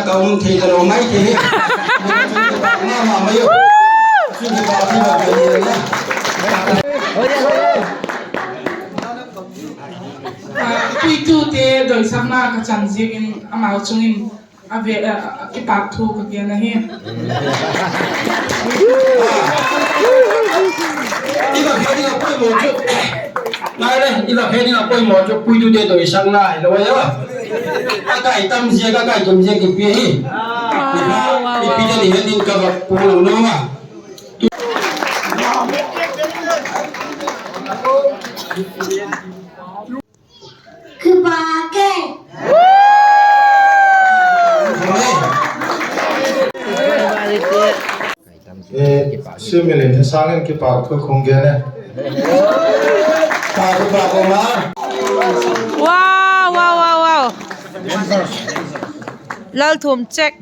Kaum tidak ramai kini, nama mayu, sudah pasti bagiannya. Itu teh dari sama kecanjikin amal cungin abe kipak tu kagian ahi. Ila kini apa yang muncul? Nah, ila kini apa yang muncul? Puitu teh dari sana, itu ya. Kakak hitam siya kakak jam siya kepiye. Pipinya dihatin kakak pulang nama. Kepake. Similar sang ke pak ko khong ge ne Pak Omar. Wow. Lal thum check.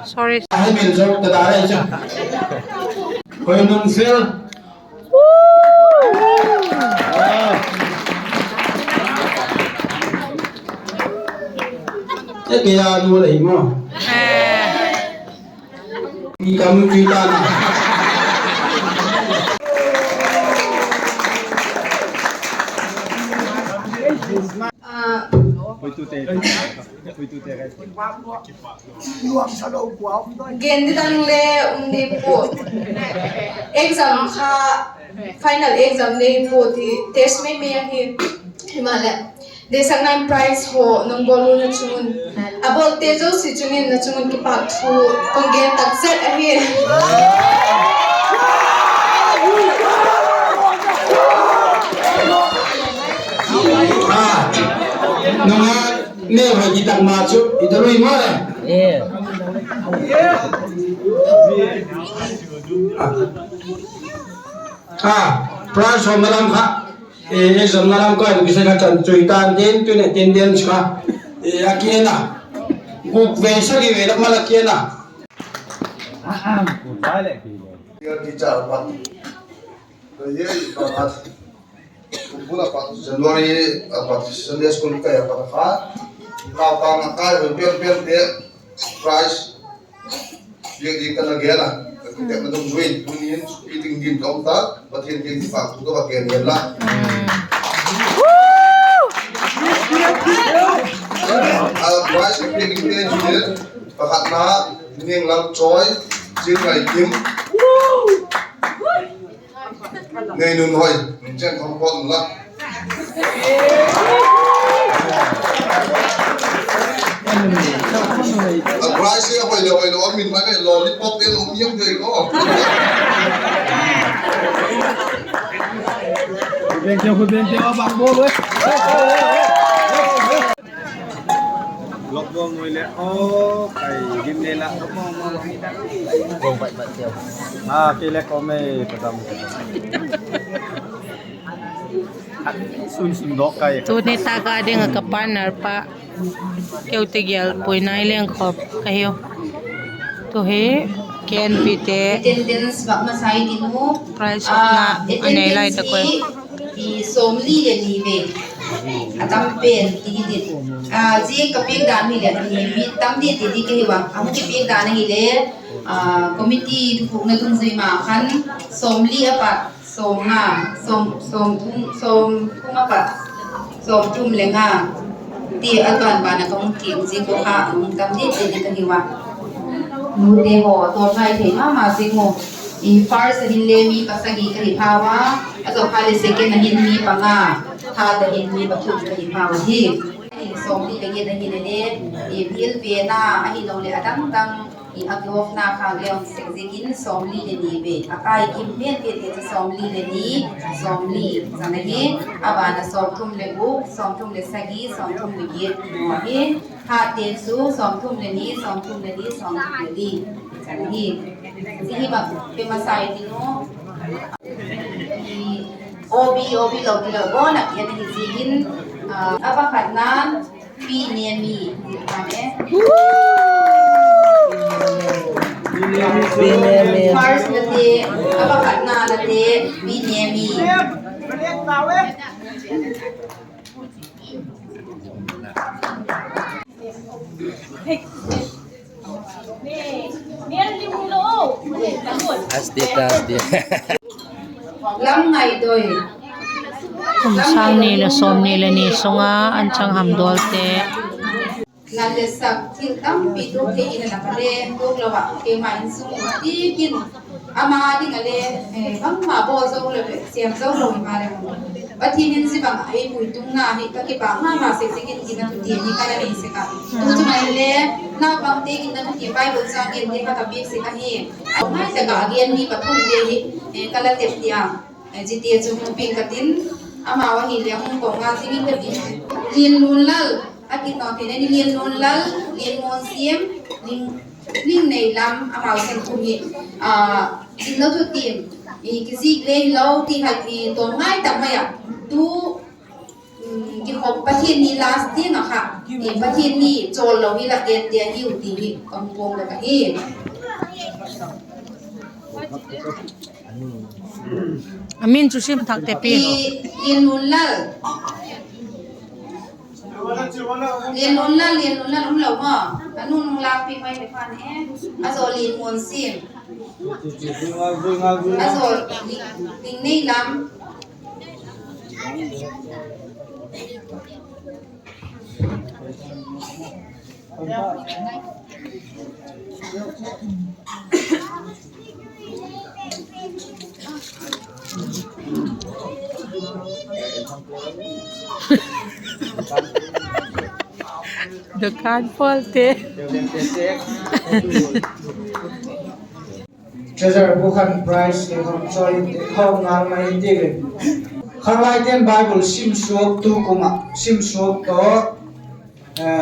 Sorry. Hai min so tadare cha. Koi nun sel. Thế kìa đua lại mà. Đi cầm truy tan. Gen di tang le di po exam kha final exam le po ti test me hi himala de sangnam prize ho nong bolu na chungun abol tejo si chungin na chungun ki pak thu kongen tak set a hi Nonga ne bhai ki tang ma chu idarui ma re. Prize ho malam kha. Exam malam ko bisa ka chan chui tan den tu ne den ska. Akiena. Guk ve sa gi ve mala kiena. dia teacher pat ye pat pula pat January pat Sunday school ka ya pat kha ka ka na ka pen de price ye di kana ge na kita na dong join union eating din ka ta pathin din di pa ko ba ke la price ke ke ni pakat na ning lam choi jin ngai kim ngay nun thôi mình trên không con lắm price hồi đó mình mới phải lollipop đến ống miếng rồi có bên kia bằng bố với lộc buông người lẹ ô phải kim đây là buông vậy tiêu kia lẹ có mày pedam sun dok kai Tu ni taga ding ka partner pa. Keu tigel puinai leng khop kayo. Tu he ken pite attendance ba masai dinu price na anay lai ta ko. I somli le ni ve atam pen ti di ji kapik dan hi le ni mi tam di ti di ke wa am ki pik dan hi le committee thu na tung zui ma khan somli apat somna som apat som tum lenga ti alban ba na kong ki ji ko ha tam di ti di ke wa nu de ho to thai the ma ji ngo I first hin le mi pasagi ka hi phawa aso khale second hin mi panga third hin mi pathum ka hi phawa hi som ti ka ye da hi le I bil pe na a hi lo le adam tang I aglof na kha leong sekzegin som li le ni be akai kim men pe te som li le ni som li sanagi abana som thum le bu som thum le sagi som thum le ye no hi ha te su som thum le ni som thum le ni som thum le li sanagi Sige ba, pemasay din mo. Obi lo bo na yan ang hisigin. Abakat na pinemi. Kame. First nati, abakat na nati pinemi. Lam ngay doy. Kung sang nila som nila ni sunga anchang hamdol te. Nalesak tiltam pitu ke ina nakale to lawa ke main sum tikin ama di ngale bang ma bo zo le siam zo lo ma le ปฏิทินสิบางไอ้บุยตุงนาฮิตะกิบางมาเสกเสกินกินตุเตียนี่กันเลยสิกะตุจุมาเลน่าบางเตกินตุเตียไปบนซากินเตกะตะบีสิกะเฮเอาไม่แต่กะเกียนมีปะทุนเดฮิกะละเต็บเตียจิเตียจุงปิงกะตินอามาวะฮิเลียงกงงาสิกินกะดิเรียนลุนลัลอากินนอติเนนี่เรียนลุนลัลเรียนมอนเซียมลิงในลำอามาวสันคุมีกินแล้วทุเตียकिसी ले लो ती हकी तोง่ายแต่ไม่อะดูกินของประเทศนี้ลาสที่นะค่ะประเทศนี้โจรเรานี่ละเดียนเดียหิวตีนี่กำปงเลยประเทศอามินจุชิมทักแต่ปี เรียนรุ่นละเรียนรุ่นละรุ่นเราว่าอันนู้นลาปีไม่ได้ฟันอาโซเรียนมวนซิมอาโซลิงนี่ลำThe card falte. Treasure book and price ke hom choi hom ngal mai tige khanglai ten Bible sim suok tu kuma sim suok to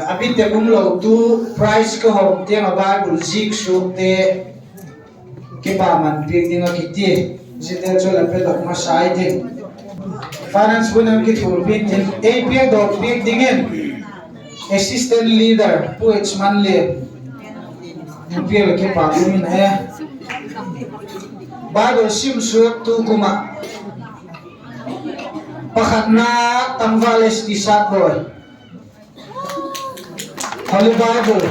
abite lo tu price ko hom ten Bible zik suok te ke ba man pik dinga kiti jite chola pe dok ma sai te finance bunam ki thur pin ten ei pe dok pik dingen assistant leader puch man le pil ke pa min he Bible sim suok tu kuma pakhatna tangvales di sakboy Holy Bible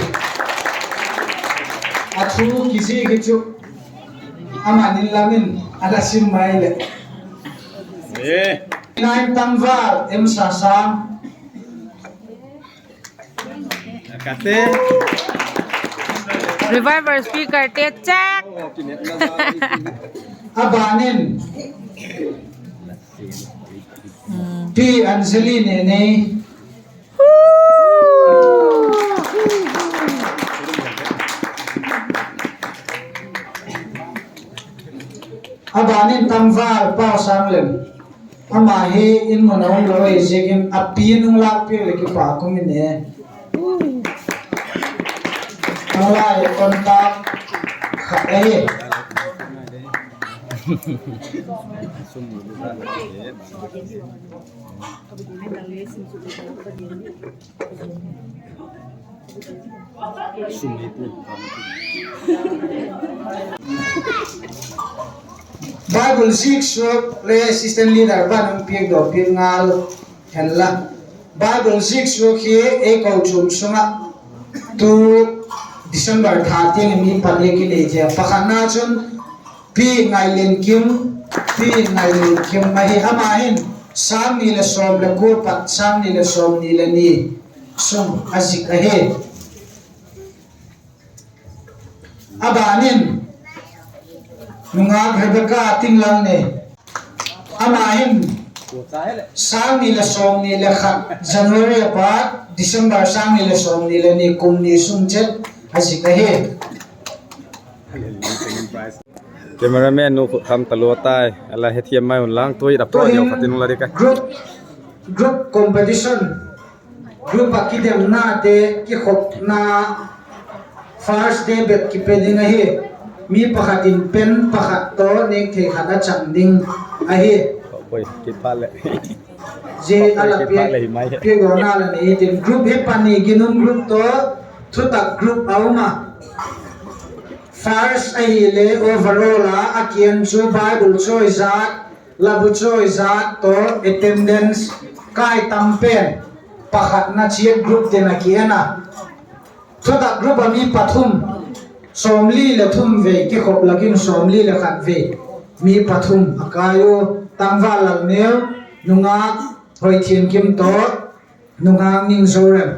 athu kisi kichu amanin lamin ala sim maile nine tangval em sasam kate Reviver speaker te check. abanin P Angeline ne abanin tangval pa sanglem ama he in monong lo e jekim apin ung lak pi le ki pa kumine Alai kontak khae Bible 6 le assistant leader ban piek do pingal henla Bible 6 he e ko chum sunga tu December 13 mi pale ki le je pakhana chun pi ngai len kim mai ama hin sam ni le som le ko pat sam ni le som ni le ni sum azik ahe abanin nunga rebeka tinglang ne ama hin sang ni le som ni le khat January pat December sang ni le som ni le ni kum ni sum chet azik ahe cameraman nu tham talo tai ala hethiam mai on lang toi dap dio khatin la deka group competition group akidem na te ki khop na first day bet ki peding ahe mi pakhatin pen pakhat to nek the khada chamding ahe oi ki pale je ala pe gona la ni tin group he pani ginum group to thutak group auma First ahile overall akian chu Bible choice at labu choice at to attendance kai tampen pakhat na chiek group den akiana so that group ami pathum somli le thum ve ki khop lakin somli le khat ve mi pathum akayo tangwal lal neu nunga hoi thien kim to nunga ning zorem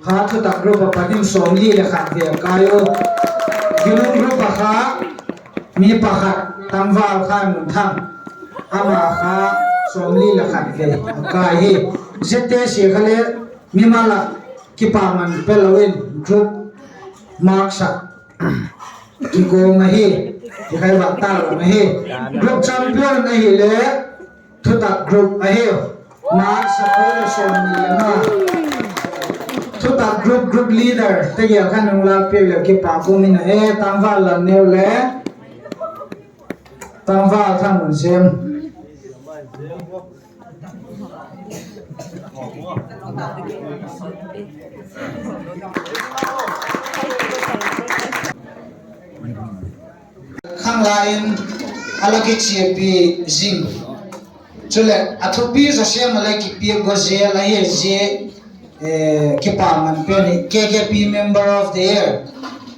ha thu tak group pathum somli le khat ve akayo Ginung group pakha mi pakhat tamwal khan mun thang ama kha somli la khat ve ka hi zete si khale mimala kipaman pelawin group marksa ki go ma hi ki khai ba ta ma hi group champion na hi le thuta group a hi marksa ko le somli ma thuta group leader te ya khan la pe le ki pa ko min e tangwa la ne le tangwa thang mun sem khang lain alaki chipi jing chule athupi za sem la ki pi go je la ye je ki pa man pe ni KKP member of the year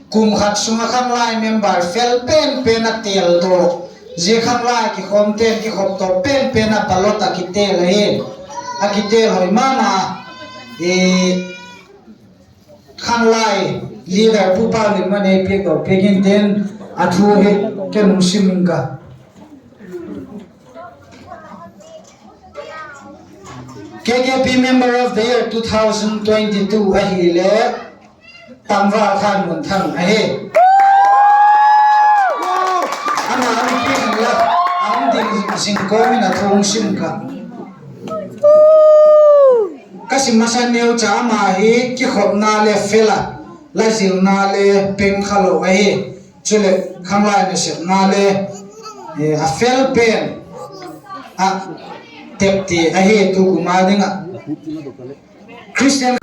kum khat sunga khang lai member fel pen pen a tel do je khang lai ki khom ten ki khom to pen pen a palota ki tel he a ki tel hoi mama khang lai leader pu pa ni mane pe ko pegin ten athu he ken siminga KKP member of the year 2022 ahile tamwa khan mun thang ahe ana am pe la am ding sing ko min athong simka kasi masan neu cha ma hi ki khopna le fela la zilna le peng khalo ahe chule khamla ne se na le a fel pen a tepti ahe tu kuma dinga Christian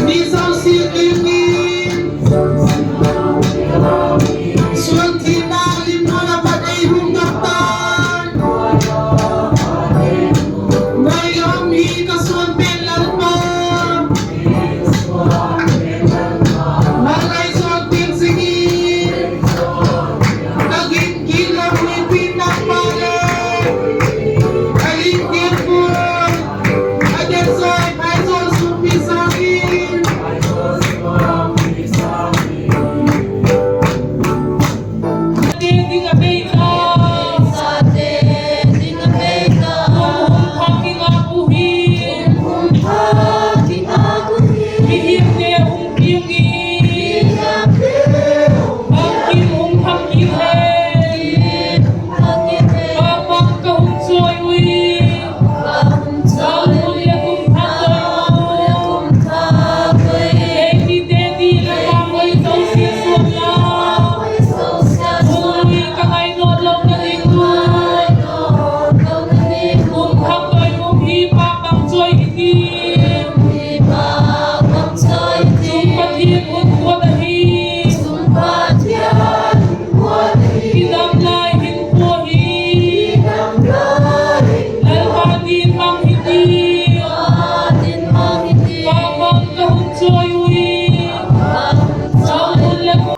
mi sao si kim in xuân thì na lim nó là bắt ấy hung gặp tan ngày hôm hi có xuân bên lần mơ mà lại xuân tiếng sinh in agin kilang ni pinapale alin din po adan soy ay sol supi sa akin ding abeka sa te ding abeka haking abuhin haking abuhin bihimne umpiyungi haking haking babang kahung soy wi kahung ya kum thakoy daddy lamay tau si soya ui kangai no long na lingoy thakoy hi pa bang soy itim sumpathin ko dahi Hinamlay hinpohi Lalhadin mang hindi Babang kahun soy ui Saul lagu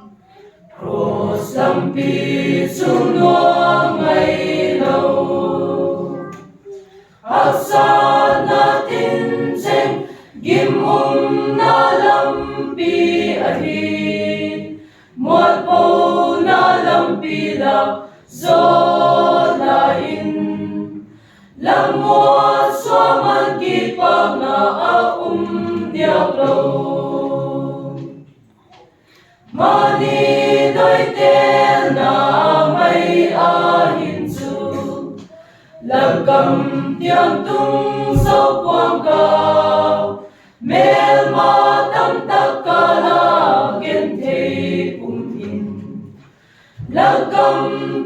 Lagam tiang tung sau quang cao mel ma tam takala gen thei in lagam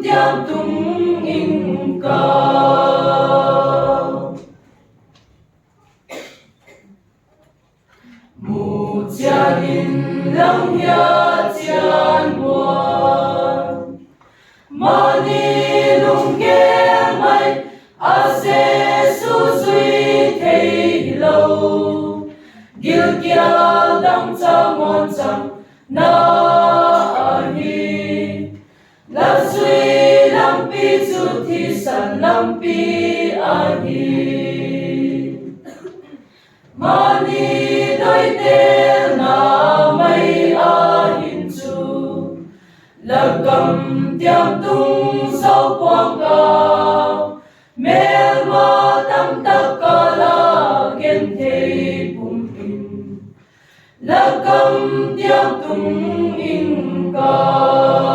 tiang tung in cao mu chia in lang ya chian buan mani lung ke mai ase su zui thei lo gil kia dang cha mon chang na hi la zui lam pi chu thi san lam pi hi mani doi te na mai hin chu lagam tiang tung sau quang cao mel ma tam takala gen thei in lagam tiang tung in cao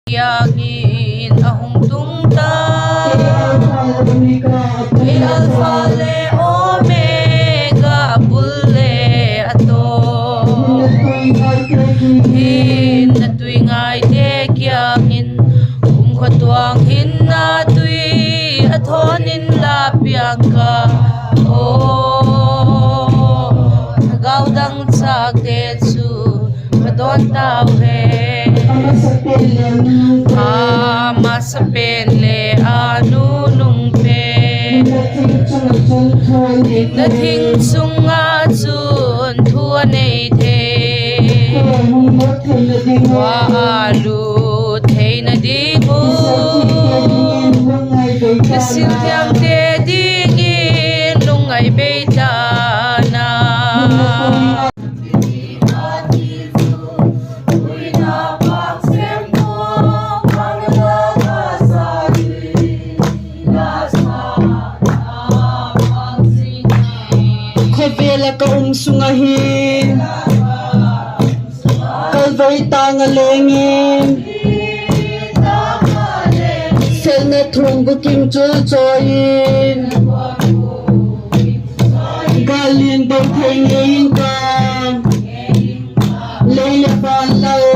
Yagin ahong tungta Alpha le Omega bulle ato Hin na tuwing ay tekyangin Katuang hin na tui athonin lapiang ka Nagaw dang tsak tetsu Kadon tau he Masapen le anunung pe Nating sunga chun thuan ei the Waalu thei na di ko Kasil tiang te dingin lungay beitana Khabela ka sungahin kalvay tangalengin sel na thung buking chul choin galin bay thengin ka leila balao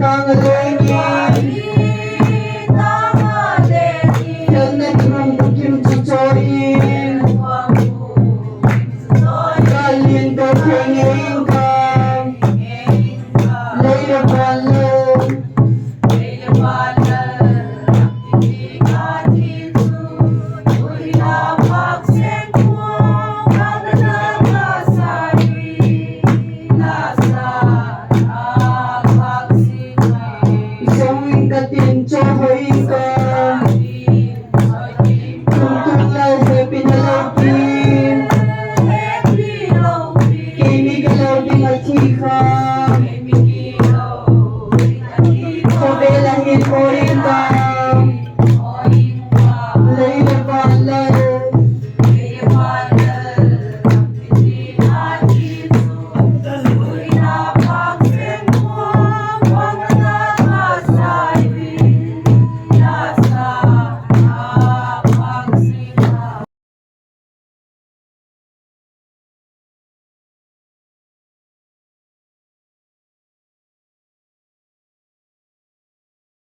tang lengi Yan na kimang bukim tutoyin Kalin do penging kang Leila balo Isawing katin cho hoy